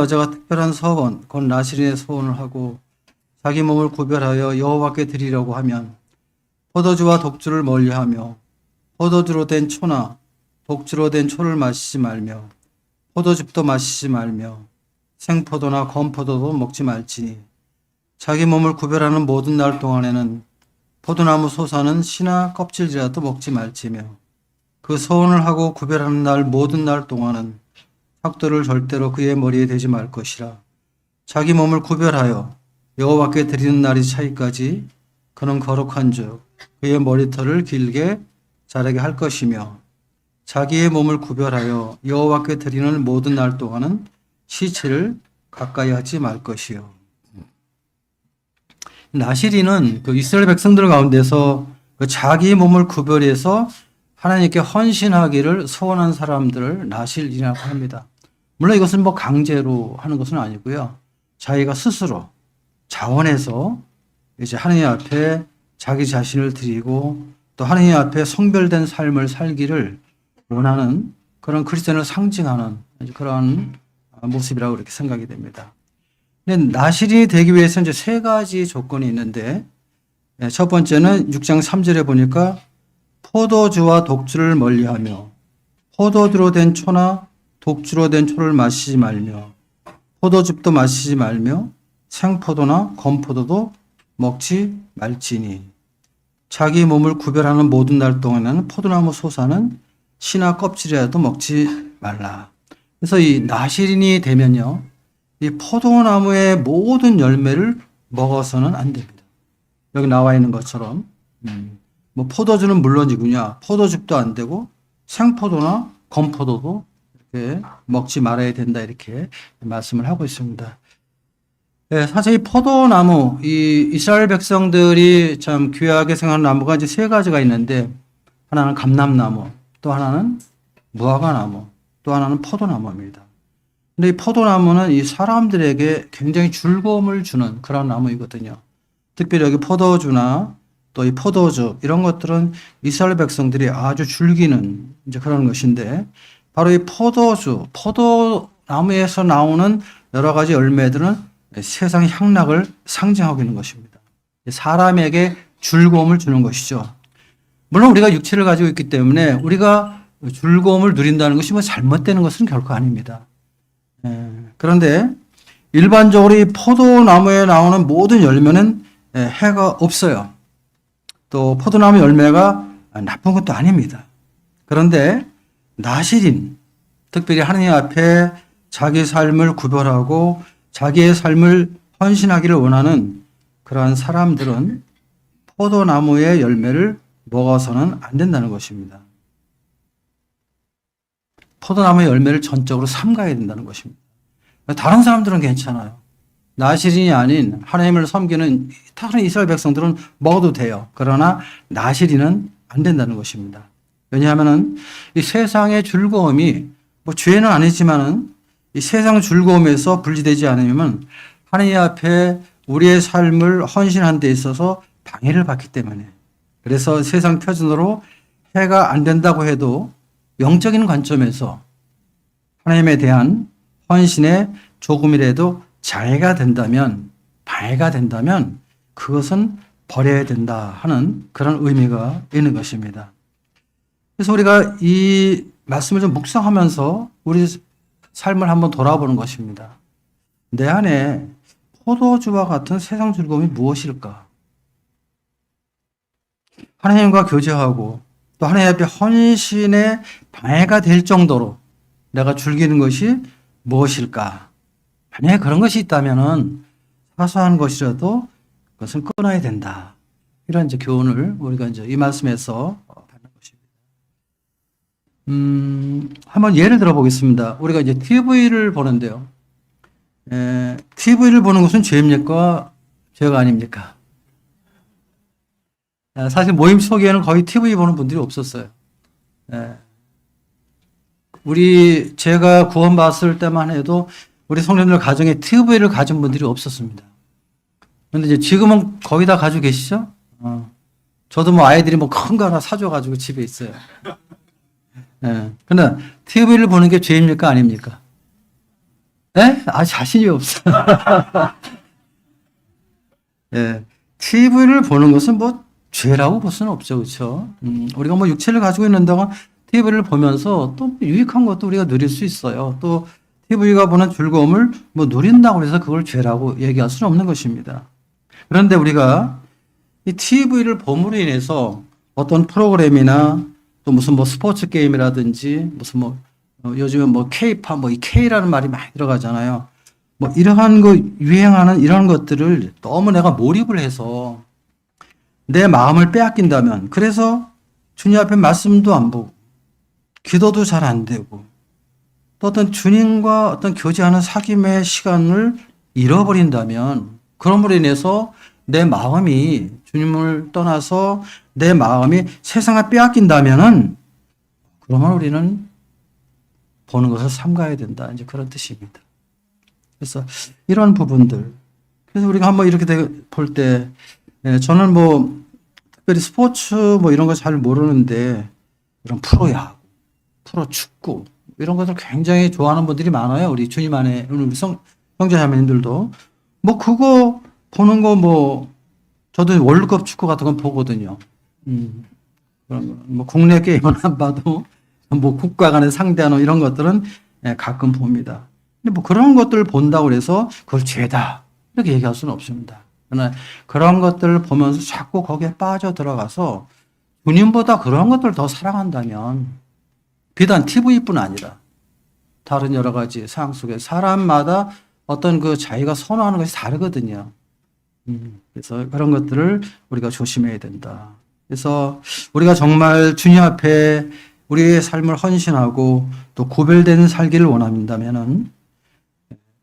여자가 특별한 서원, 곧 나실인의 소원을 하고 자기 몸을 구별하여 여호와께 드리려고 하면 포도주와 독주를 멀리하며 포도주로 된 초나 독주로 된 초를 마시지 말며 포도즙도 마시지 말며 생포도나 건포도도 먹지 말지니 자기 몸을 구별하는 모든 날 동안에는 포도나무 솟아는 씨나 껍질이라도 먹지 말지며 그 서원을 하고 구별하는 날 모든 날 동안은 삭도를 절대로 그의 머리에 대지 말 것이라. 자기 몸을 구별하여 여호와께 드리는 날이 차이까지 그는 거룩한즉 그의 머리털을 길게 자라게 할 것이며 자기의 몸을 구별하여 여호와께 드리는 모든 날 동안은 시체를 가까이 하지 말 것이요. 나실인은 그 이스라엘 백성들 가운데서 그 자기 몸을 구별해서 하나님께 헌신하기를 소원한 사람들을 나실인이라고 합니다. 물론 이것은 뭐 강제로 하는 것은 아니고요. 자기가 스스로 자원해서 이제 하나님 앞에 자기 자신을 드리고 또 하나님 앞에 성별된 삶을 살기를 원하는 그런 그리스도인을 상징하는 그런 모습이라고 이렇게 생각이 됩니다. 근데 나실인이 되기 위해서 이제 세 가지 조건이 있는데 첫 번째는 6장 3절에 보니까 포도주와 독주를 멀리하며 포도주로 된 초나 독주로 된 초를 마시지 말며 포도즙도 마시지 말며 생포도나 건포도도 먹지 말지니 자기 몸을 구별하는 모든 날 동안에는 포도나무 솟아는 씨나 껍질이라도 먹지 말라. 그래서 이 나실인이 되면요, 이 포도나무의 모든 열매를 먹어서는 안 됩니다. 여기 나와 있는 것처럼 뭐 포도주는 물론이군요. 포도즙도 안 되고 생포도나 건포도도 이렇게 먹지 말아야 된다 이렇게 말씀을 하고 있습니다. 네, 사실 이 포도나무, 이 이스라엘 백성들이 참 귀하게 생각하는 나무가 이제 세 가지가 있는데 하나는 감람나무, 또 하나는 무화과나무, 또 하나는 포도나무입니다. 근데 이 포도나무는 이 사람들에게 굉장히 즐거움을 주는 그런 나무이거든요. 특별히 여기 포도주나 또 이 포도주 이런 것들은 이스라엘 백성들이 아주 즐기는 이제 그런 것인데 바로 이 포도주, 포도나무에서 나오는 여러 가지 열매들은 세상 향락을 상징하고 있는 것입니다. 사람에게 즐거움을 주는 것이죠. 물론 우리가 육체를 가지고 있기 때문에 우리가 즐거움을 누린다는 것이 뭐 잘못되는 것은 결코 아닙니다. 그런데 일반적으로 이 포도나무에 나오는 모든 열매는 해가 없어요. 또 포도나무 열매가 나쁜 것도 아닙니다. 그런데 나실인, 특별히 하나님 앞에 자기 삶을 구별하고 자기의 삶을 헌신하기를 원하는 그러한 사람들은 포도나무의 열매를 먹어서는 안 된다는 것입니다. 포도나무의 열매를 전적으로 삼가야 된다는 것입니다. 다른 사람들은 괜찮아요. 나실인이 아닌 하나님을 섬기는 다른 이스라엘 백성들은 먹어도 돼요. 그러나 나실인은 안 된다는 것입니다. 왜냐하면은 이 세상의 즐거움이 뭐 죄는 아니지만은 이 세상 즐거움에서 분리되지 않으면 하나님 앞에 우리의 삶을 헌신하는 데 있어서 방해를 받기 때문에 그래서 세상 표준으로 해가 안 된다고 해도 영적인 관점에서 하나님에 대한 헌신에 조금이라도 장애가 된다면 방해가 된다면 그것은 버려야 된다 하는 그런 의미가 있는 것입니다. 그래서 우리가 이 말씀을 좀 묵상하면서 우리 삶을 한번 돌아보는 것입니다. 내 안에 포도주와 같은 세상 즐거움이 무엇일까? 하나님과 교제하고 또 하나님 앞에 헌신에 방해가 될 정도로 내가 즐기는 것이 무엇일까? 만약에 그런 것이 있다면은 사소한 것이라도 그것은 끊어야 된다. 이런 이제 교훈을 우리가 이제 이 말씀에서 받는 것입니다. 한번 예를 들어 보겠습니다. 우리가 이제 TV를 보는데요. TV를 보는 것은 죄입니까? 죄가 아닙니까? 사실 모임 속에는 거의 TV 보는 분들이 없었어요. 제가 구원받았을 때만 해도 우리 성도님들 가정에 TV를 가진 분들이 없었습니다. 그런데 이제 지금은 거의 다 가지고 계시죠? 저도 뭐 아이들이 뭐 큰 거 하나 사줘가지고 집에 있어요. 그런데 TV를 보는 게 죄입니까? 아닙니까? 에? 아, 자신이 없어. 예. TV를 보는 것은 뭐 죄라고 볼 수는 없죠. 그렇죠? 우리가 뭐 육체를 가지고 있는다고 TV를 보면서 또 유익한 것도 우리가 누릴 수 있어요. 또 TV가 보는 즐거움을 뭐 누린다고 해서 그걸 죄라고 얘기할 수는 없는 것입니다. 그런데 우리가 이 TV를 봄으로 인해서 어떤 프로그램이나 또 무슨 뭐 스포츠 게임이라든지 무슨 뭐 요즘에 뭐 K팝 뭐 이 K라는 말이 많이 들어가잖아요. 뭐 이러한 거 유행하는 이런 것들을 너무 내가 몰입을 해서 내 마음을 빼앗긴다면 그래서 주님 앞에 말씀도 안 보고 기도도 잘 안 되고 또 어떤 주님과 어떤 교제하는 사귐의 시간을 잃어버린다면 그럼으로 인해서 내 마음이 주님을 떠나서 내 마음이 세상을 빼앗긴다면은 그러면 우리는 보는 것을 삼가야 된다. 이제 그런 뜻입니다. 그래서 이런 부분들. 그래서 우리가 한번 이렇게 볼 때, 저는 뭐 특별히 스포츠 뭐 이런 거 잘 모르는데 이런 프로야구, 프로축구 이런 것들 굉장히 좋아하는 분들이 많아요. 우리 주님 안에 우리 형제자매님들도 뭐 그거 보는 거 뭐 저도 월드컵 축구 같은 건 보거든요. 그런 뭐 국내 게임은 안 봐도 뭐 국가 간에 상대하는 이런 것들은 가끔 봅니다. 근데 뭐 그런 것들을 본다고 해서 그걸 죄다 이렇게 얘기할 수는 없습니다. 그러나 그런 것들을 보면서 자꾸 거기에 빠져 들어가서 주님보다 그런 것들을 더 사랑한다면 비단 TV뿐 아니라 다른 여러 가지 상황 속에 사람마다 어떤 그 자기가 선호하는 것이 다르거든요. 그래서 그런 것들을 우리가 조심해야 된다. 그래서 우리가 정말 주님 앞에 우리의 삶을 헌신하고 또 구별된 살기를 원한다면은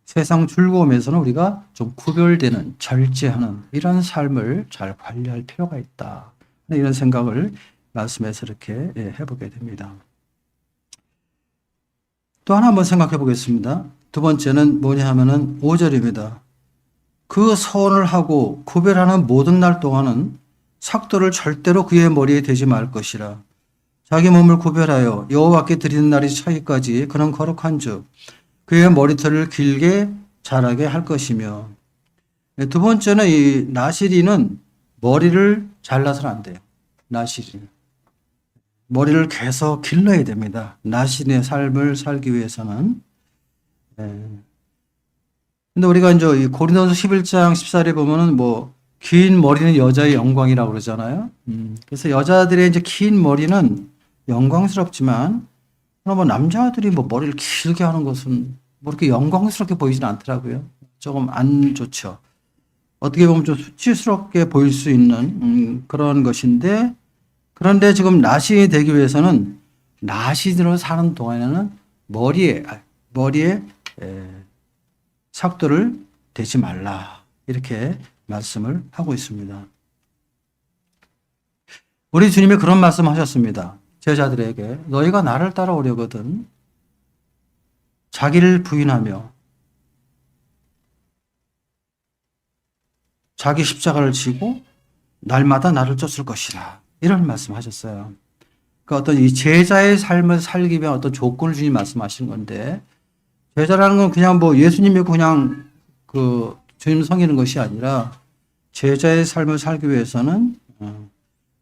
세상 즐거움에서는 우리가 좀 구별되는 절제하는 이런 삶을 잘 관리할 필요가 있다. 이런 생각을 말씀에서 이렇게 해보게 됩니다. 또 하나 한번 생각해 보겠습니다. 두 번째는 뭐냐 하면은 5절입니다. 그 서원을 하고 구별하는 모든 날 동안은 삭도를 절대로 그의 머리에 대지 말 것이라. 자기 몸을 구별하여 여호와께 드리는 날이 차기까지 그는 거룩한즉 그의 머리털을 길게 자라게 할 것이며. 두 번째는 이 나시리는 머리를 잘라서는 안 돼요. 나시리. 머리를 계속 길러야 됩니다. 나시리의 삶을 살기 위해서는. 근데 우리가 이제 이 고린도서 11장 14절에 보면은 뭐 긴 머리는 여자의 영광이라고 그러잖아요. 그래서 여자들의 이제 긴 머리는 영광스럽지만 뭐 남자들이 뭐 머리를 길게 하는 것은 뭐 이렇게 영광스럽게 보이지는 않더라고요. 조금 안 좋죠. 어떻게 보면 좀 수치스럽게 보일 수 있는 그런 것인데 그런데 지금 나시인이 되기 위해서는 나시인으로 사는 동안에는 머리에 삭도를 대지 말라 이렇게 말씀을 하고 있습니다. 우리 주님이 그런 말씀하셨습니다. 제자들에게 너희가 나를 따라오려거든 자기를 부인하며 자기 십자가를 지고 날마다 나를 쫓을 것이라 이런 말씀하셨어요. 그 어떤 이 제자의 삶을 살기 위한 어떤 조건을 주님 말씀하시는 건데 제자라는 건 그냥 뭐 예수님 믿고 그냥 그 주님 섬기는 것이 아니라 제자의 삶을 살기 위해서는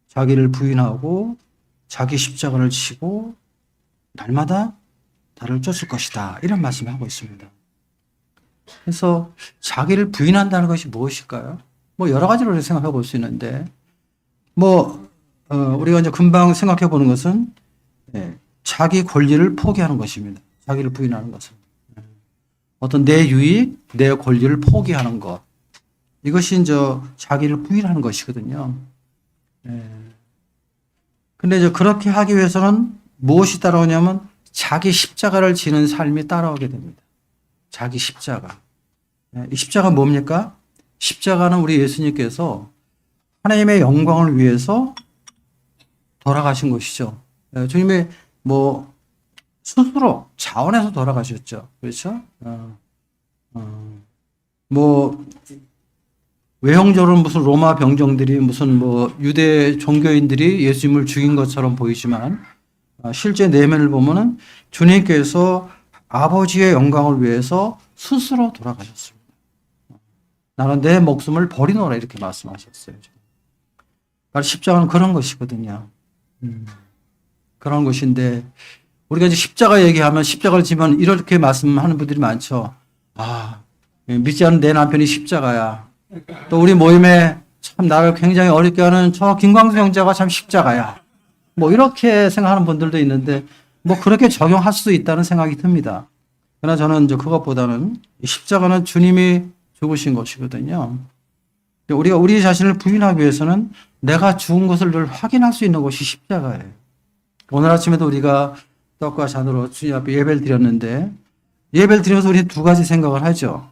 자기를 부인하고 자기 십자가를 지고 날마다 나를 쫓을 것이다. 이런 말씀을 하고 있습니다. 그래서 자기를 부인한다는 것이 무엇일까요? 뭐 여러 가지로 생각해 볼 수 있는데 우리가 이제 금방 생각해 보는 것은 자기 권리를 포기하는 것입니다. 자기를 부인하는 것은. 어떤 내 유익, 내 권리를 포기하는 것. 이것이 이제 자기를 부인하는 것이거든요. 근데 이제 그렇게 하기 위해서는 무엇이 따라오냐면 자기 십자가를 지는 삶이 따라오게 됩니다. 자기 십자가. 이 십자가 뭡니까? 십자가는 우리 예수님께서 하나님의 영광을 위해서 돌아가신 것이죠. 주님이 뭐 스스로 자원해서 돌아가셨죠. 그렇죠? 뭐 외형적으로 무슨 로마 병정들이 무슨 뭐 유대 종교인들이 예수님을 죽인 것처럼 보이지만 실제 내면을 보면은 주님께서 아버지의 영광을 위해서 스스로 돌아가셨습니다. 나는 내 목숨을 버리노라 이렇게 말씀하셨어요. 그러니까 십자가는 그런 것이거든요. 그런 것인데 우리가 이제 십자가 얘기하면 십자가를 지면 이렇게 말씀하는 분들이 많죠. 아, 믿지 않는 내 남편이 십자가야. 또 우리 모임에 참 나를 굉장히 어렵게 하는 저 김광수 형제가 참 십자가야. 뭐 이렇게 생각하는 분들도 있는데 뭐 그렇게 적용할 수 있다는 생각이 듭니다. 그러나 저는 이제 그것보다는 십자가는 주님이 죽으신 것이거든요. 우리가 우리 자신을 부인하기 위해서는 내가 죽은 것을 늘 확인할 수 있는 것이 십자가예요. 오늘 아침에도 우리가 떡과 잔으로 주님 앞에 예배를 드렸는데 예배를 드리면서 우리 두 가지 생각을 하죠.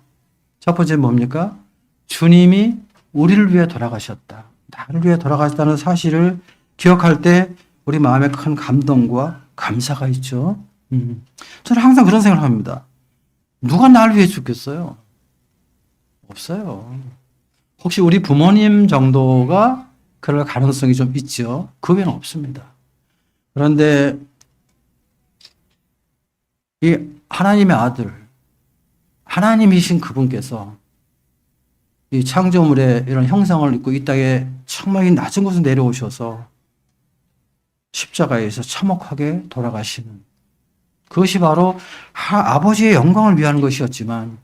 첫 번째는 뭡니까? 주님이 우리를 위해 돌아가셨다. 나를 위해 돌아가셨다는 사실을 기억할 때 우리 마음에 큰 감동과 감사가 있죠. 저는 항상 그런 생각을 합니다. 누가 나를 위해 죽겠어요? 없어요. 혹시 우리 부모님 정도가 그럴 가능성이 좀 있죠. 그 외에는 없습니다. 그런데 이 하나님의 아들, 하나님이신 그분께서 이 창조물의 이런 형상을 입고 이 땅에 정말 낮은 곳에 내려오셔서 십자가에서 참혹하게 돌아가시는 그것이 바로 아버지의 영광을 위한 것이었지만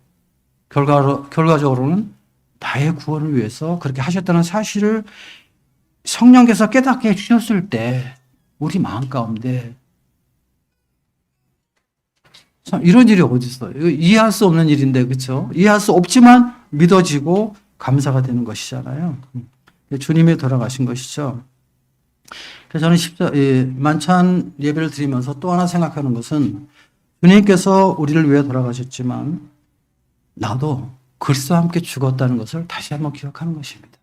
결과적으로는 나의 구원을 위해서 그렇게 하셨다는 사실을 성령께서 깨닫게 해주셨을 때 우리 마음 가운데 참 이런 일이 어디 있어요? 이거 이해할 수 없는 일인데 그렇죠? 이해할 수 없지만 믿어지고 감사가 되는 것이잖아요. 주님이 돌아가신 것이죠. 그래서 저는 만찬 예배를 드리면서 또 하나 생각하는 것은 주님께서 우리를 위해 돌아가셨지만 나도 그리스도와 함께 죽었다는 것을 다시 한번 기억하는 것입니다.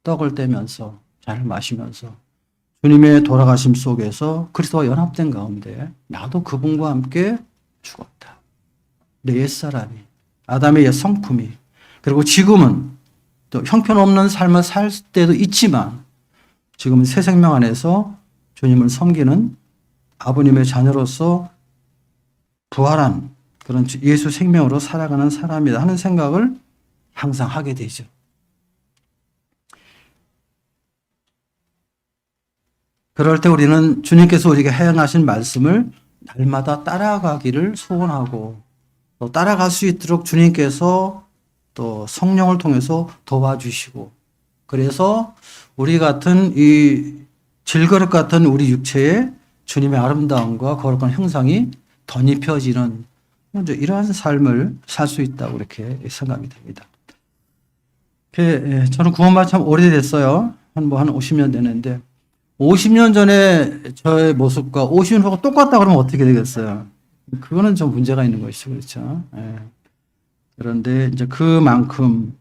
떡을 떼면서 잔을 마시면서 주님의 돌아가심 속에서 그리스도와 연합된 가운데 나도 그분과 함께 죽었다. 내 옛사람이, 아담의 옛 성품이, 그리고 지금은 또 형편없는 삶을 살 때도 있지만 지금은 새 생명 안에서 주님을 섬기는 아버님의 자녀로서 부활한 그런 예수 생명으로 살아가는 사람이다 하는 생각을 항상 하게 되죠. 그럴 때 우리는 주님께서 우리에게 행하신 말씀을 날마다 따라가기를 소원하고 또 따라갈 수 있도록 주님께서 또 성령을 통해서 도와주시고 그래서 우리 같은 이 질그릇 같은 우리 육체에 주님의 아름다움과 거룩한 형상이 덧입혀지는 이러한 삶을 살 수 있다고 이렇게 생각이 됩니다. 저는 구원받은 참 오래됐어요. 한 50년 되는데 50년 전에 저의 모습과 50년 후가 똑같다 그러면 어떻게 되겠어요? 그거는 좀 문제가 있는 것이죠. 그렇죠? 그런데 이제 그만큼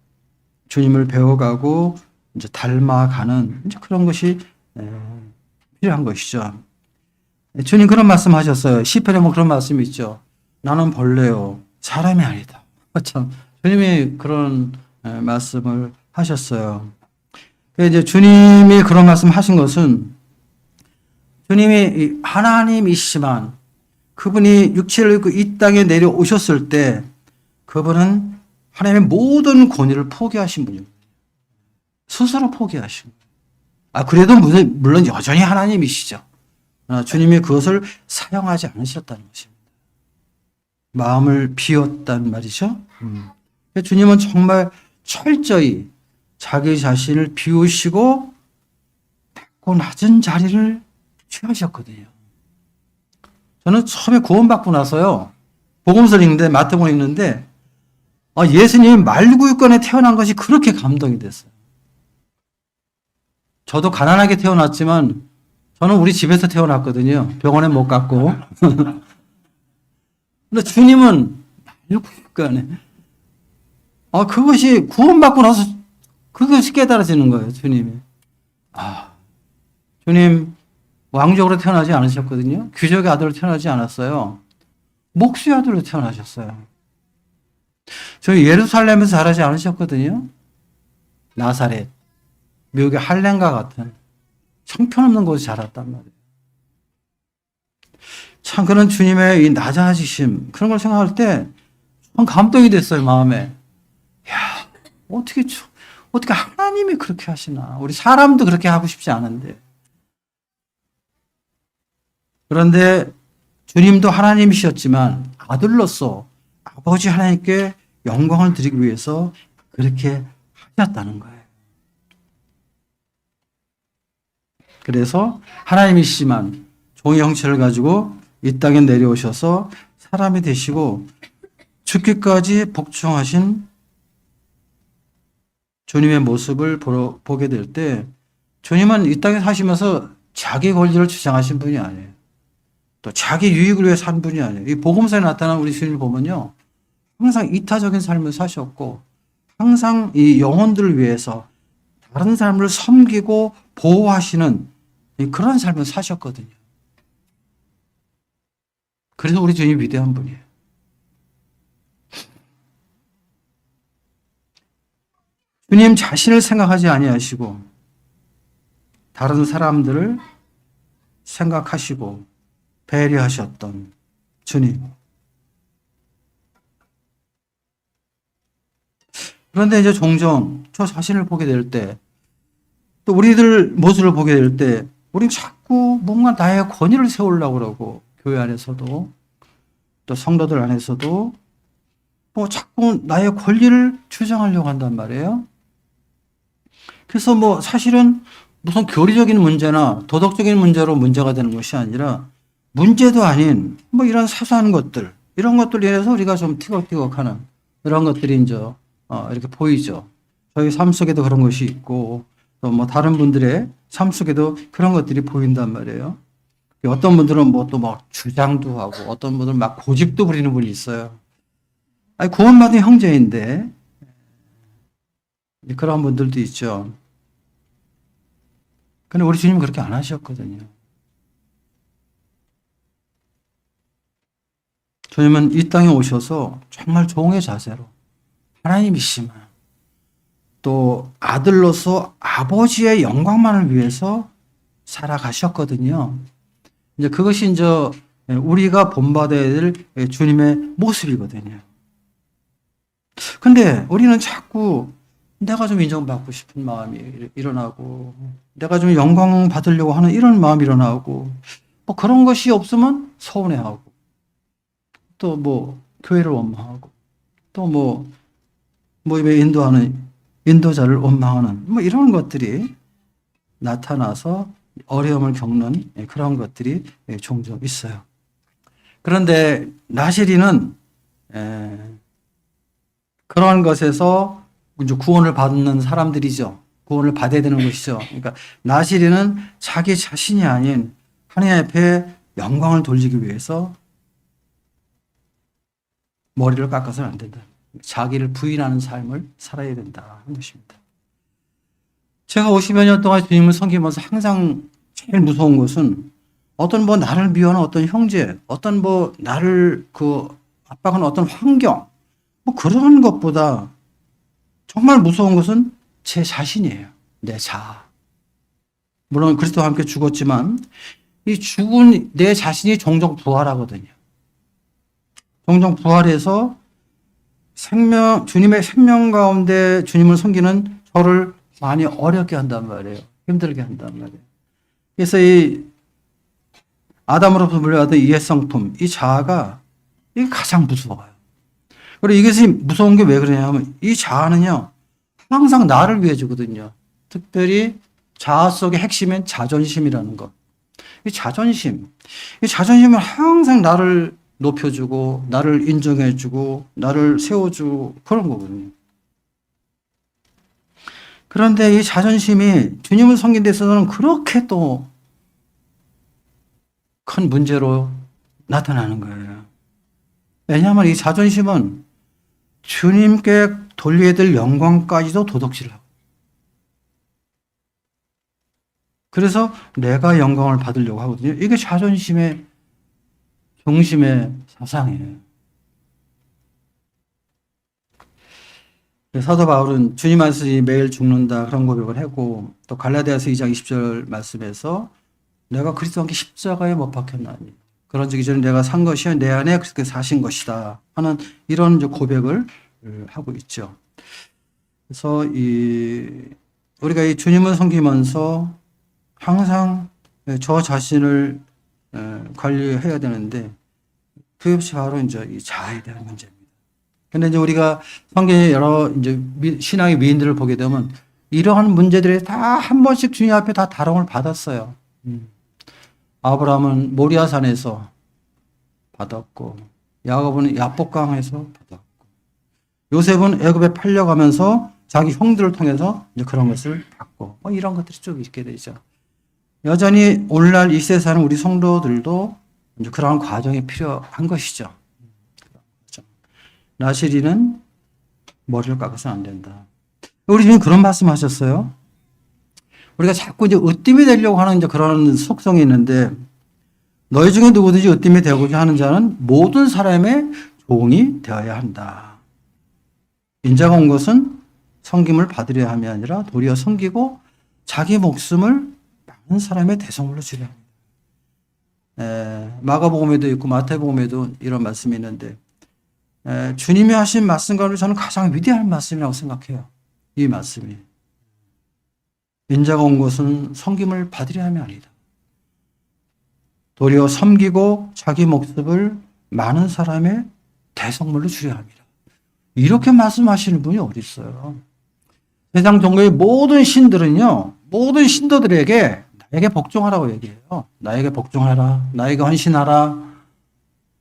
주님을 배워가고 이제 닮아가는 이제 그런 것이 필요한 것이죠. 주님 그런 말씀 하셨어요. 시편에 뭐 그런 말씀이 있죠. 나는 벌레요. 사람이 아니다. 참, 주님이 그런 말씀을 하셨어요. 이제 주님이 그런 말씀 하신 것은 주님이 하나님이시지만 그분이 육체를 입고 이 땅에 내려오셨을 때 그분은 하나님의 모든 권위를 포기하신 분입니다. 스스로 포기하신 거예요. 그래도 물론 여전히 하나님이시죠. 주님이 그것을 사용하지 않으셨다는 것입니다. 마음을 비웠단 말이죠. 주님은 정말 철저히 자기 자신을 비우시고 낮고 낮은 자리를 취하셨거든요. 저는 처음에 구원받고 나서요. 복음서를 읽는데 마태복음 읽는데 예수님이 말구유권에 태어난 것이 그렇게 감동이 됐어요. 저도 가난하게 태어났지만 저는 우리 집에서 태어났거든요. 병원에 못 갔고. 근데 주님은 말구유권에 그것이 구원받고 나서 그것이 깨달아지는 거예요. 주님이. 주님 왕족으로 태어나지 않으셨거든요. 귀족의 아들로 태어나지 않았어요. 목수의 아들로 태어나셨어요. 저희 예루살렘에서 자라지 않으셨거든요. 나사렛, 미국의 할렘과 같은 형편없는 곳에 자랐단 말이에요. 참 그런 주님의 이 낮아지심 그런 걸 생각할 때 참 감동이 됐어요, 마음에. 야, 어떻게 어떻게 하나님이 그렇게 하시나. 우리 사람도 그렇게 하고 싶지 않은데. 그런데 주님도 하나님이셨지만 아들로서 아버지 하나님께 영광을 드리기 위해서 그렇게 하셨다는 거예요. 그래서 하나님이시지만 종의 형체를 가지고 이 땅에 내려오셔서 사람이 되시고 죽기까지 복종하신 주님의 모습을 보게 될 때 주님은 이 땅에 사시면서 자기 권리를 주장하신 분이 아니에요. 또 자기 유익을 위해 산 분이 아니에요. 이 복음서에 나타난 우리 주님을 보면요. 항상 이타적인 삶을 사셨고 항상 이 영혼들을 위해서 다른 사람을 섬기고 보호하시는 그런 삶을 사셨거든요. 그래서 우리 주님이 위대한 분이에요. 주님 자신을 생각하지 아니하시고 다른 사람들을 생각하시고 배려하셨던 주님. 그런데 이제 종종 저 자신을 보게 될 때, 또 우리들 모습을 보게 될 때, 우리는 자꾸 뭔가 나의 권위를 세우려고 그러고, 교회 안에서도, 또 성도들 안에서도, 뭐 자꾸 나의 권리를 주장하려고 한단 말이에요. 그래서 뭐 사실은 무슨 교리적인 문제나 도덕적인 문제로 문제가 되는 것이 아니라 문제도 아닌 뭐 이런 사소한 것들, 이런 것들 인해서 우리가 좀 티격태격하는 이런 것들이 이제 이렇게 보이죠. 저희 삶 속에도 그런 것이 있고 또 뭐 다른 분들의 삶 속에도 그런 것들이 보인단 말이에요. 어떤 분들은 뭐 또 막 주장도 하고 어떤 분들은 막 고집도 부리는 분이 있어요. 아니 구원받은 형제인데 그런 분들도 있죠. 근데 우리 주님은 그렇게 안 하셨거든요. 주님은 이 땅에 오셔서 정말 종의 자세로 하나님이시만 또 아들로서 아버지의 영광만을 위해서 살아가셨거든요. 이제 그것이 이제 우리가 본받아야 될 주님의 모습이거든요. 근데 우리는 자꾸 내가 좀 인정받고 싶은 마음이 일어나고 내가 좀 영광 받으려고 하는 이런 마음이 일어나고 뭐 그런 것이 없으면 서운해하고 또 뭐 교회를 원망하고 또 뭐 인도자를 원망하는 뭐 이런 것들이 나타나서 어려움을 겪는 그런 것들이 종종 있어요. 그런데 나시리는 그러한 것에서 이제 구원을 받는 사람들이죠. 구원을 받아야 되는 것이죠. 그러니까 나시리는 자기 자신이 아닌 하나님 앞에 영광을 돌리기 위해서 머리를 깎아서는 안 된다. 자기를 부인하는 삶을 살아야 된다 하는 것입니다. 제가 50여 년 동안 주님을 섬기면서 항상 제일 무서운 것은 어떤 뭐 나를 미워하는 어떤 형제, 어떤 뭐 나를 압박하는 어떤 환경, 뭐 그런 것보다 정말 무서운 것은 제 자신이에요. 내 자아. 물론 그리스도와 함께 죽었지만 이 죽은 내 자신이 종종 부활하거든요. 종종 부활해서 주님의 생명 가운데 주님을 섬기는 저를 많이 어렵게 한단 말이에요. 힘들게 한단 말이에요. 그래서 이 아담으로부터 물려받은 이해성품, 이 자아가 이게 가장 무서워요. 그리고 이것이 무서운 게 왜 그러냐면 이 자아는요, 항상 나를 위해 주거든요. 특별히 자아 속의 핵심은 자존심이라는 것. 이 자존심은 항상 나를 높여주고, 나를 인정해주고, 나를 세워주고, 그런 거거든요. 그런데 이 자존심이 주님을 섬긴 데 있어서는 그렇게 또 큰 문제로 나타나는 거예요. 왜냐하면 이 자존심은 주님께 돌려야 될 영광까지도 도둑질을 하고. 그래서 내가 영광을 받으려고 하거든요. 이게 자존심의 중심의 사상이에요. 사도 바울은 주님 안에서 매일 죽는다 그런 고백을 하고 또 갈라디아서 2장 20절 말씀에서 내가 그리스도와 함께 십자가에 못 박혔나니 그런 적이 전에 내가 산 것이 내 안에 그렇게 사신 것이다 하는 이런 이제 고백을 하고 있죠. 그래서 우리가 이 주님을 섬기면서 항상 저 자신을 관리해야 되는데 그것이 바로 이제 이 자아에 대한 문제입니다. 근데 이제 우리가 성경의 여러 이제 신앙의 위인들을 보게 되면 이러한 문제들이 다 한 번씩 주님 앞에 다 다름을 받았어요. 아브라함은 모리아산에서 받았고, 야곱은 야복강에서 받았고, 요셉은 애굽에 팔려가면서 자기 형들을 통해서 이제 그런 것을 받고, 뭐 이런 것들이 쭉 있게 되죠. 여전히 오늘날 이 세상에 사는 우리 성도들도 이제 그러한 과정이 필요한 것이죠. 나시리는 머리를 깎아서는 안 된다. 우리 주님 그런 말씀 하셨어요. 우리가 자꾸 이제 으뜸이 되려고 하는 이제 그런 속성이 있는데, 너희 중에 누구든지 으뜸이 되고자 하는 자는 모든 사람의 종이 되어야 한다. 인자가 온 것은 섬김을 받으려 함이 아니라 도리어 섬기고 자기 목숨을 많은 사람의 대성물로 주려 합니다. 마가복음에도 있고 마태복음에도 이런 말씀이 있는데, 주님이 하신 말씀 가운데 저는 가장 위대한 말씀이라고 생각해요. 이 말씀이. 인자가 온 것은 섬김을 받으려 함이 아니다. 도리어 섬기고 자기 목숨을 많은 사람의 대성물로 주려 합니다. 이렇게 말씀하시는 분이 어디 있어요? 세상 종교의 모든 신들은요, 모든 신도들에게 나에게 복종하라고 얘기해요. 나에게 복종하라, 나에게 헌신하라,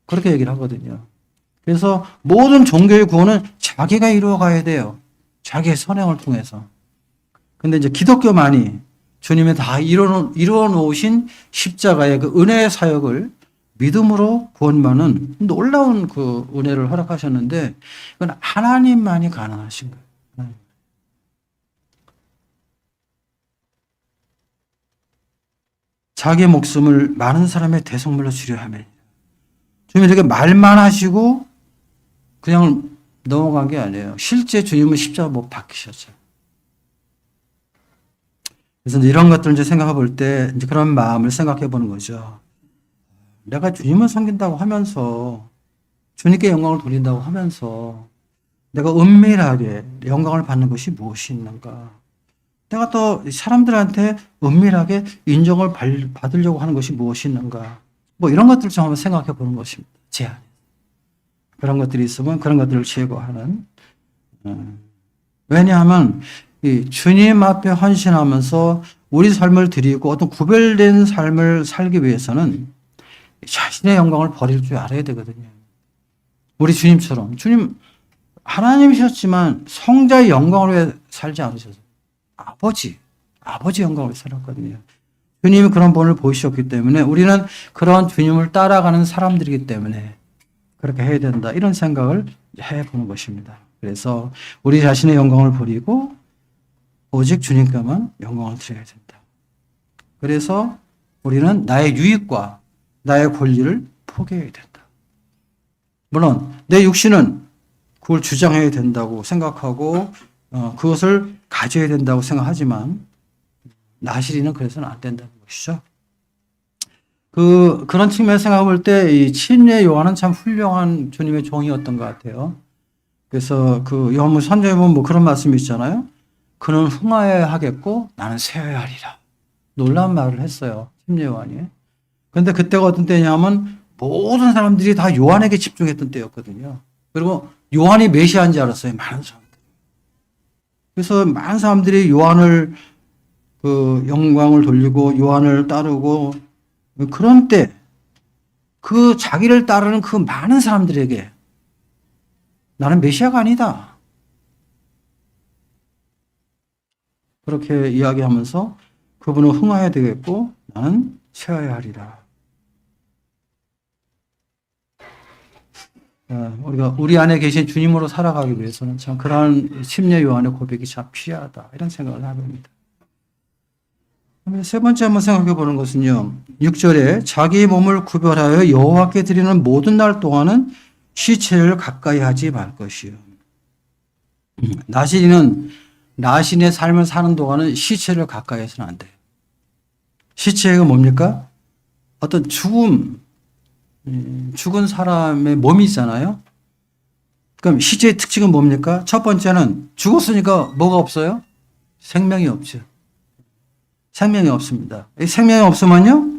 그렇게 얘기를 하거든요. 그래서 모든 종교의 구원은 자기가 이루어가야 돼요. 자기의 선행을 통해서. 근데 이제 기독교만이 주님이 다 이루어 놓으신 십자가의 그 은혜의 사역을 믿음으로 구원받는 놀라운 그 은혜를 허락하셨는데, 그건 하나님만이 가능하신 거예요. 자기의 목숨을 많은 사람의 대성물로 주려 하면, 주님이 이렇게 말만 하시고 그냥 넘어간 게 아니에요. 실제 주님은 십자가 못 박히셨죠. 그래서 이런 것들을 이제 생각해 볼 때 이제 그런 마음을 생각해 보는 거죠. 내가 주님을 섬긴다고 하면서, 주님께 영광을 돌린다고 하면서 내가 은밀하게 영광을 받는 것이 무엇이 있는가? 내가 또 사람들한테 은밀하게 인정을 받으려고 하는 것이 무엇이 있는가? 뭐 이런 것들을 좀 한번 생각해 보는 것입니다. 제 안에. 그런 것들이 있으면 그런 것들을 제거하는. 왜냐하면 이 주님 앞에 헌신하면서 우리 삶을 드리고 어떤 구별된 삶을 살기 위해서는 자신의 영광을 버릴 줄 알아야 되거든요. 우리 주님처럼. 주님 하나님이셨지만 성자의 영광을 위해 살지 않으셔서 아버지 영광을 위해 살았거든요. 주님이 그런 본을 보이셨기 때문에 우리는 그런 주님을 따라가는 사람들이기 때문에 그렇게 해야 된다. 이런 생각을 해보는 것입니다. 그래서 우리 자신의 영광을 버리고 오직 주님께만 영광을 드려야 된다. 그래서 우리는 나의 유익과 나의 권리를 포기해야 된다. 물론 내 육신은 그걸 주장해야 된다고 생각하고 그것을 가져야 된다고 생각하지만 나시리는 그래서는 안 된다는 것이죠. 그런 측면에서 생각해 볼 때 이 침례 요한은 참 훌륭한 주님의 종이었던 것 같아요. 그래서 그 요한복음 3장에 보면 뭐 그런 말씀이 있잖아요. 그는 흥하여야 하겠고 나는 쇠하여야 하리라. 놀라운 말을 했어요. 침례 요한이. 그런데 그때가 어떤 때냐면 모든 사람들이 다 요한에게 집중했던 때였거든요. 그리고 요한이 메시아인 줄 알았어요. 많은 사람들. 그래서 많은 사람들이 요한을 그 영광을 돌리고 요한을 따르고 그런 때 그 자기를 따르는 그 많은 사람들에게 나는 메시아가 아니다. 그렇게 이야기하면서 그분은 흥하여야 되겠고 나는 쇠하여야 하리라. 우리가 우리 안에 계신 주님으로 살아가기 위해서는 참 그러한 침례 요한의 고백이 참 필요하다. 이런 생각을 해봅니다. 세 번째 한번 생각해 보는 것은요. 6절에 자기 몸을 구별하여 여호와께 드리는 모든 날 동안은 시체를 가까이 하지 말 것이요. 나시리는 나신의 삶을 사는 동안은 시체를 가까이 해서는 안 돼요. 시체가 뭡니까? 어떤 죽음, 죽은 사람의 몸이 있잖아요. 그럼 시체의 특징은 뭡니까? 첫 번째는 죽었으니까 뭐가 없어요? 생명이 없죠. 생명이 없습니다. 이 생명이 없으면요,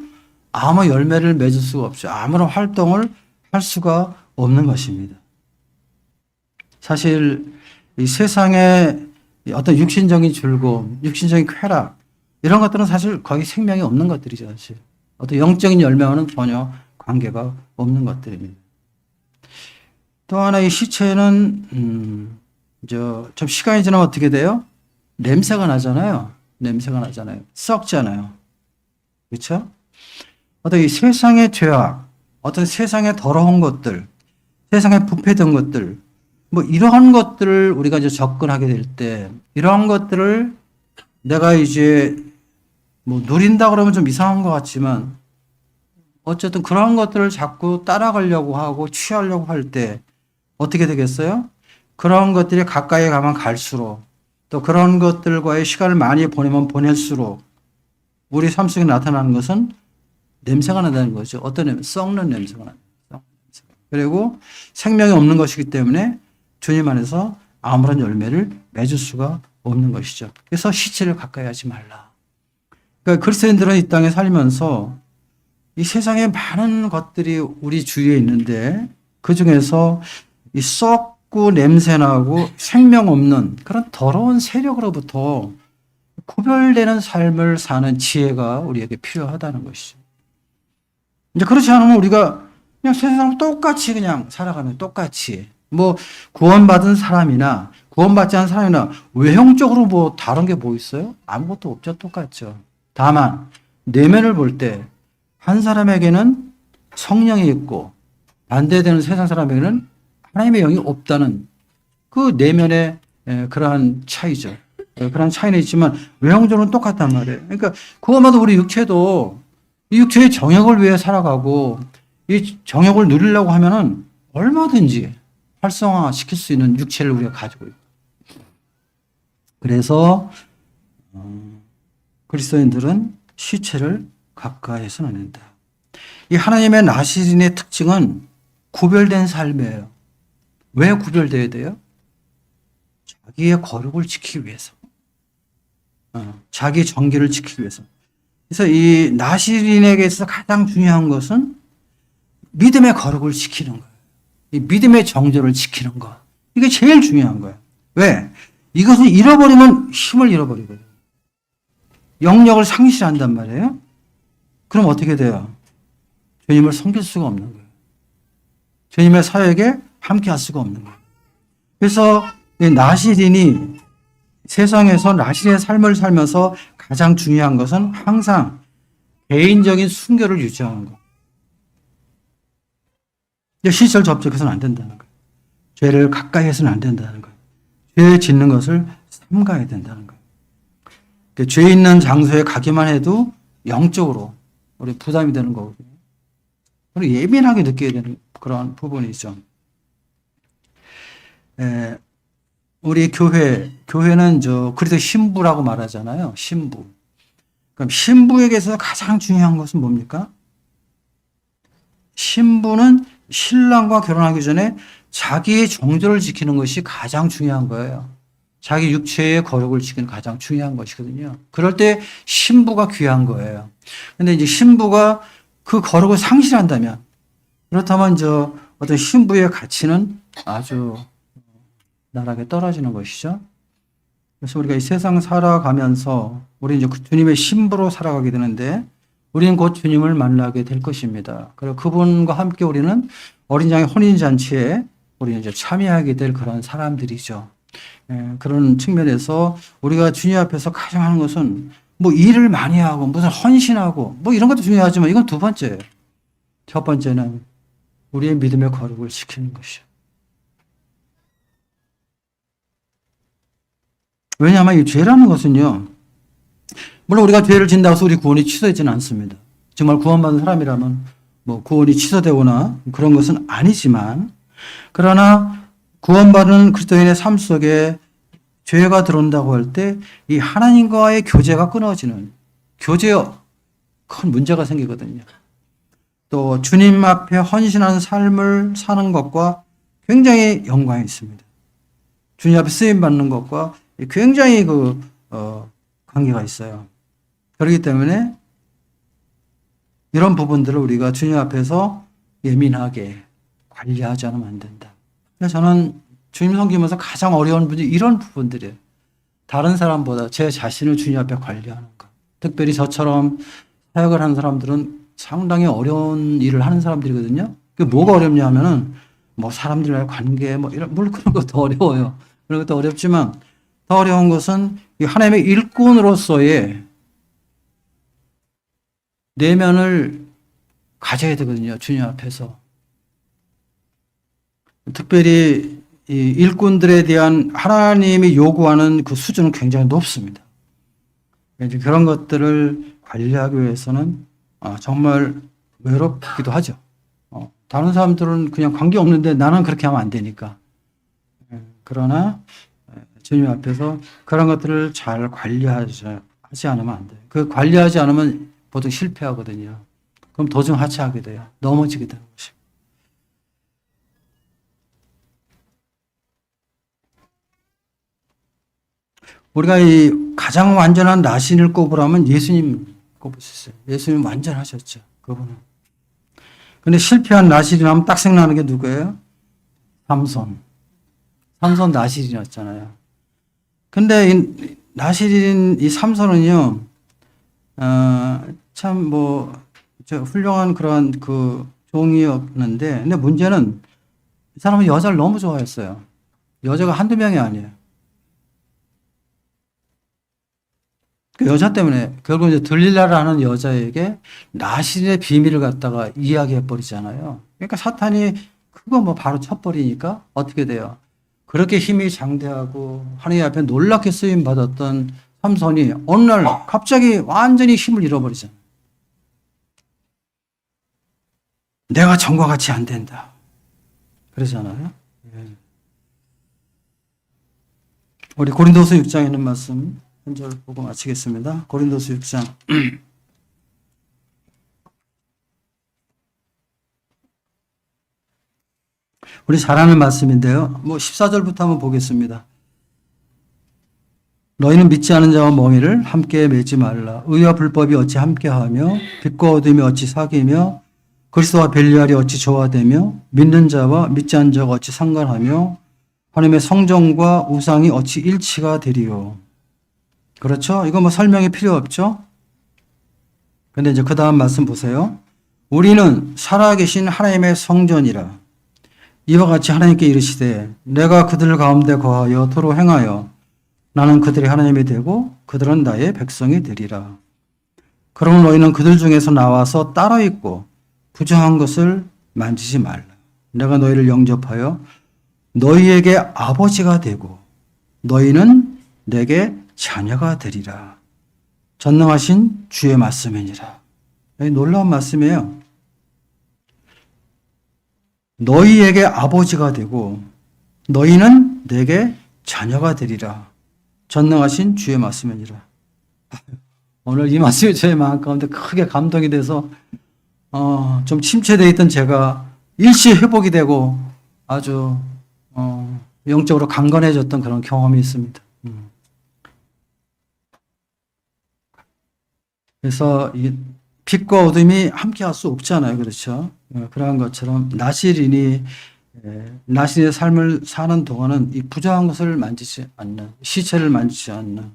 아무 열매를 맺을 수가 없죠. 아무런 활동을 할 수가 없는 것입니다. 사실 이 세상의 어떤 육신적인 즐거움, 육신적인 쾌락, 이런 것들은 사실 거의 생명이 없는 것들이죠. 사실 어떤 영적인 열매와는 전혀 관계가 없는 것들입니다. 또 하나 이 시체는 좀 시간이 지나면 어떻게 돼요? 냄새가 나잖아요. 냄새가 나잖아요. 썩잖아요. 그렇죠? 어떤 이 세상의 죄악, 어떤 세상의 더러운 것들, 세상에 부패된 것들, 뭐 이러한 것들을 우리가 이제 접근하게 될 때, 이러한 것들을 내가 이제 뭐 누린다 그러면 좀 이상한 것 같지만, 어쨌든 그러한 것들을 자꾸 따라가려고 하고 취하려고 할 때 어떻게 되겠어요? 그런 것들이 가까이 가면 갈수록, 또 그런 것들과의 시간을 많이 보내면 보낼수록 우리 삶 속에 나타나는 것은 냄새가 난다는 거죠. 어떤 냄새? 썩는 냄새가 난다. 그리고 생명이 없는 것이기 때문에 주님 안에서 아무런 열매를 맺을 수가 없는 것이죠. 그래서 시체를 가까이 하지 말라. 그러니까 그리스도인들은 이 땅에 살면서 이 세상에 많은 것들이 우리 주위에 있는데 그 중에서 이 썩고 냄새나고 생명 없는 그런 더러운 세력으로부터 구별되는 삶을 사는 지혜가 우리에게 필요하다는 것이죠. 이제 그렇지 않으면 우리가 그냥 세상 똑같이 그냥 살아가면 똑같이 뭐 구원받은 사람이나 구원받지 않은 사람이나 외형적으로 뭐 다른 게 뭐 있어요? 아무것도 없죠. 똑같죠. 다만 내면을 볼 때 한 사람에게는 성령이 있고 반대되는 세상 사람에게는 하나님의 영이 없다는 그 내면의 그러한 차이죠. 그런 차이는 있지만 외형적으로는 똑같단 말이에요. 그러니까 그것마다 우리 육체도 이 육체의 정욕을 위해 살아가고 이 정욕을 누리려고 하면은 얼마든지 활성화시킬 수 있는 육체를 우리가 가지고 있고. 그래서 그리스도인들은 시체를 가까이 해서는 안 된다. 이 하나님의 나시린의 특징은 구별된 삶이에요. 왜 구별되어야 돼요? 자기의 거룩을 지키기 위해서. 자기 정기를 지키기 위해서. 그래서 이 나시린에게 있어서 가장 중요한 것은 믿음의 거룩을 지키는 거예요. 이 믿음의 정조를 지키는 것. 이게 제일 중요한 거예요. 왜? 이것을 잃어버리면 힘을 잃어버리거든요. 영역을 상실한단 말이에요. 그럼 어떻게 돼요? 주님을 섬길 수가 없는 거예요. 주님의 사역에 함께 할 수가 없는 거예요. 그래서 이 나시린이 세상에서 나시린의 삶을 살면서 가장 중요한 것은 항상 개인적인 순결을 유지하는 것. 시설 접촉해서는 안 된다는 거예요. 죄를 가까이 해서는 안 된다는 거예요. 죄 짓는 것을 삼가야 된다는 거예요. 죄 있는 장소에 가기만 해도 영적으로 우리 부담이 되는 거거든요. 그리고 예민하게 느껴야 되는 그런 부분이죠. 우리 교회는 그리스도 신부라고 말하잖아요. 신부. 그럼 신부에게서 가장 중요한 것은 뭡니까? 신부는 신랑과 결혼하기 전에 자기의 정조를 지키는 것이 가장 중요한 거예요. 자기 육체의 거룩을 지키는 가장 중요한 것이거든요. 그럴 때 신부가 귀한 거예요. 근데 이제 신부가 그 거룩을 상실한다면, 그렇다면 어떤 신부의 가치는 아주 나락에 떨어지는 것이죠. 그래서 우리가 이 세상 살아가면서 우리 이제 주님의 신부로 살아가게 되는데 우리는 곧 주님을 만나게 될 것입니다. 그리고 그분과 함께 우리는 어린 양의 혼인잔치에 우리는 이제 참여하게 될 그런 사람들이죠. 그런 측면에서 우리가 주님 앞에서 가장 하는 것은 뭐 일을 많이 하고 무슨 헌신하고 뭐 이런 것도 중요하지만 이건 두 번째예요. 첫 번째는 우리의 믿음의 거룩을 지키는 것이요. 왜냐하면 이 죄라는 것은요, 물론 우리가 죄를 진다고 해서 우리 구원이 취소되지는 않습니다. 정말 구원받은 사람이라면 뭐 구원이 취소되거나 그런 것은 아니지만, 그러나 구원받은 그리스도인의 삶 속에 죄가 들어온다고 할 때 이 하나님과의 교제가 끊어지는 교제에 큰 문제가 생기거든요. 또 주님 앞에 헌신하는 삶을 사는 것과 굉장히 연관이 있습니다. 주님 앞에 쓰임 받는 것과 굉장히 관계가 있어요. 그렇기 때문에 이런 부분들을 우리가 주님 앞에서 예민하게 관리하지 않으면 안 된다. 그래서 저는 주님 섬기면서 가장 어려운 분이 이런 부분들이에요. 다른 사람보다 제 자신을 주님 앞에 관리하는 것. 특별히 저처럼 사역을 하는 사람들은 상당히 어려운 일을 하는 사람들이거든요. 그게 뭐가 어렵냐 하면은 뭐 사람들과의 관계 물론 그런 것도 어려워요. 그런 것도 어렵지만 더 어려운 것은 이 하나님의 일꾼으로서의 내면을 가져야 되거든요. 주님 앞에서. 특별히 이 일꾼들에 대한 하나님이 요구하는 그 수준은 굉장히 높습니다. 그런 것들을 관리하기 위해서는 정말 외롭기도 하죠. 다른 사람들은 그냥 관계없는데 나는 그렇게 하면 안 되니까. 그러나 주님 앞에서 그런 것들을 잘 관리하지 않으면 안 돼요. 그 관리하지 않으면 보통 실패하거든요. 그럼 도중하차하게 돼요. 넘어지게 되는 것이고. 우리가 이 가장 완전한 나신을 꼽으라면 예수님 꼽을 수 있어요. 예수님 완전하셨죠. 그분은. 근데 실패한 나실이라면 딱 생각나는 게 누구예요? 삼손. 삼손 나실이었잖아요. 근데 이 나실인 이 삼손은요, 참 훌륭한 그런 종이었는데, 근데 문제는 이 사람은 여자를 너무 좋아했어요. 여자가 한두 명이 아니에요. 그 여자 때문에 결국 이제 들릴라라는 여자에게 나실의 비밀을 갖다가 이야기해 버리잖아요. 그러니까 사탄이 그거 바로 쳐버리니까 어떻게 돼요? 그렇게 힘이 장대하고 하나님 앞에 놀랍게 쓰임 받았던 삼손이 어느 날 갑자기 완전히 힘을 잃어버리잖아요. 내가 전과 같이 안 된다. 그러잖아요. 우리 고린도서 6장에 있는 말씀 한 절 보고 마치겠습니다. 고린도서 6장. 우리 잘 아는 말씀인데요. 14절부터 한번 보겠습니다. 너희는 믿지 않은 자와 멍에를 함께 매지 말라. 의와 불법이 어찌 함께하며 빛과 어둠이 어찌 사귀며 그리스도와 벨리알이 어찌 조화되며 믿는 자와 믿지 않은 자가 어찌 상관하며 하나님의 성전과 우상이 어찌 일치가 되리요. 그렇죠? 이거 설명이 필요 없죠? 근데 이제 그 다음 말씀 보세요. 우리는 살아계신 하나님의 성전이라. 이와 같이 하나님께 이르시되 내가 그들 가운데 거하여 도로 행하여 나는 그들의 하나님이 되고 그들은 나의 백성이 되리라. 그러므로 너희는 그들 중에서 나와서 따로 있고 부정한 것을 만지지 말라. 내가 너희를 영접하여 너희에게 아버지가 되고 너희는 내게 자녀가 되리라. 전능하신 주의 말씀이니라. 놀라운 말씀이에요. 너희에게 아버지가 되고 너희는 내게 자녀가 되리라. 전능하신 주의 말씀이니라. 오늘 이 말씀이 제 마음 가운데 크게 감동이 돼서 좀 침체되어 있던 제가 일시 회복이 되고 아주 영적으로 강건해졌던 그런 경험이 있습니다. 그래서 이 빛과 어둠이 함께할 수 없잖아요, 그렇죠? 그러한 것처럼 나실의 삶을 사는 동안은 이 부정한 것을 만지지 않는, 시체를 만지지 않는.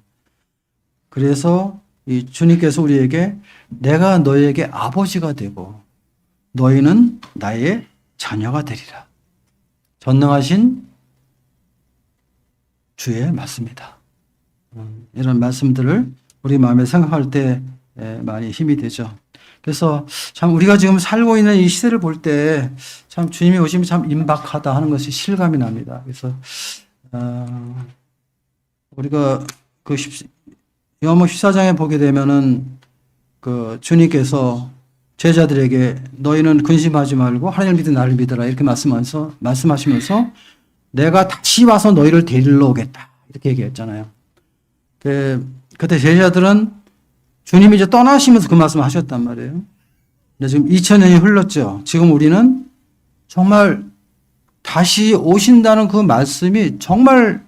그래서 이 주님께서 우리에게 내가 너희에게 아버지가 되고 너희는 나의 자녀가 되리라. 전능하신 주의 말씀이다. 이런 말씀들을 우리 마음에 생각할 때 많이 힘이 되죠. 그래서 참 우리가 지금 살고 있는 이 시대를 볼 때 참 주님이 오심이 참 임박하다 하는 것이 실감이 납니다. 그래서 우리가 요한복음 14장에 보게 되면은 그 주님께서 제자들에게 너희는 근심하지 말고 하나님을 믿으 나를 믿어라 이렇게 말씀하시면서 내가 다시 와서 너희를 데리러 오겠다 이렇게 얘기했잖아요. 그때 제자들은 주님이 이제 떠나시면서 그 말씀을 하셨단 말이에요. 근데 지금 2000년이 흘렀죠. 지금 우리는 정말 다시 오신다는 그 말씀이 정말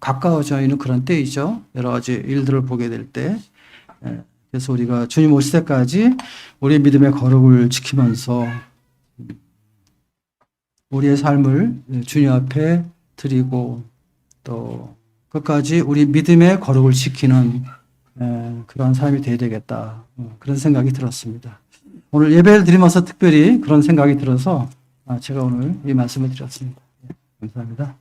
가까워져 있는 그런 때이죠. 여러 가지 일들을 보게 될 때. 그래서 우리가 주님 오실 때까지 우리의 믿음의 거룩을 지키면서 우리의 삶을 주님 앞에 드리고 또 끝까지 우리 믿음의 거룩을 지키는 그런 삶이 되어야 되겠다. 그런 생각이 들었습니다. 오늘 예배를 드리면서 특별히 그런 생각이 들어서 제가 오늘 이 말씀을 드렸습니다. 감사합니다.